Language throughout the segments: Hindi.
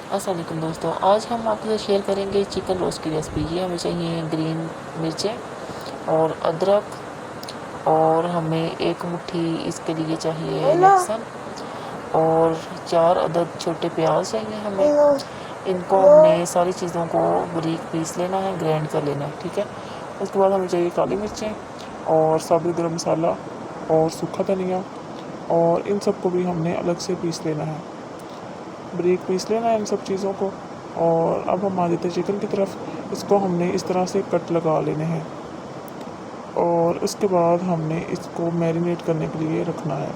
अस्सलाम वालेकुम दोस्तों, आज हम आपके साथ शेयर करेंगे चिकन रोस्ट की रेसिपी। ये हमें चाहिए ग्रीन मिर्चें और अदरक, और हमें एक मुट्ठी इसके लिए चाहिए लहसुन, और 4 अदद छोटे प्याज चाहिए हमें। इनको हमने सारी चीज़ों को बारीक पीस लेना है, ग्राइंड कर लेना है, ठीक है। उसके बाद हमें चाहिए काली मिर्चें और साबुत गरम मसाला और सूखा धनिया, और इन सब को भी हमने अलग से पीस लेना है, बारीक पीस लेना है इन सब चीज़ों को। और अब हम आ जाते हैं चिकन की तरफ। इसको हमने इस तरह से कट लगा लेने हैं, और उसके बाद हमने इसको मैरिनेट करने के लिए रखना है।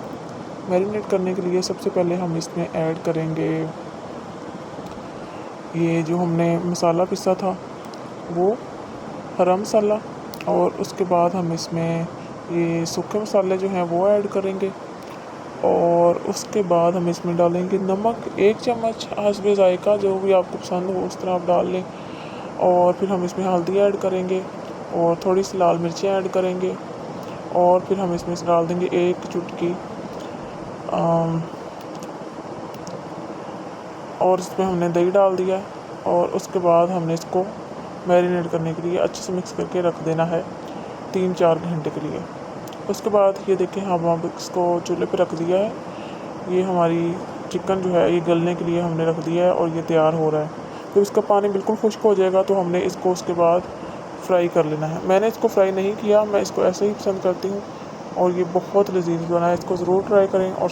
मैरिनेट करने के लिए सबसे पहले हम इसमें ऐड करेंगे ये जो हमने मसाला पिसा था वो हरा मसाला, और उसके बाद हम इसमें ये सूखे मसाले जो हैं वो ऐड करेंगे, और उसके बाद हम इसमें डालेंगे नमक 1 चम्मच हस्बे ज़ायक़ा, जो भी आपको पसंद हो उस तरह आप डाल लें। और फिर हम इसमें हल्दी ऐड करेंगे और थोड़ी सी लाल मिर्चें ऐड करेंगे, और फिर हम इसमें डाल देंगे 1 चुटकी और इसमें हमने दही डाल दिया। और उसके बाद हमने इसको मैरिनेट करने के लिए अच्छे से मिक्स करके रख देना है 3-4 घंटे के लिए। उसके बाद ये देखें हम इसको चूल्हे पे रख दिया है। ये हमारी चिकन जो है ये गलने के लिए हमने रख दिया है और ये तैयार हो रहा है। जब इसका पानी बिल्कुल खुश्क हो जाएगा तो हमने इसको उसके बाद फ्राई कर लेना है। मैंने इसको फ्राई नहीं किया, मैं इसको ऐसे ही पसंद करती हूँ, और ये बहुत लजीज बना है। इसको ज़रूर ट्राई करें, और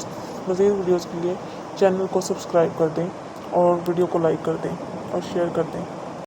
मज़ीद वीडियोज़ के लिए चैनल को सब्सक्राइब कर दें, और वीडियो को लाइक कर दें और शेयर कर दें।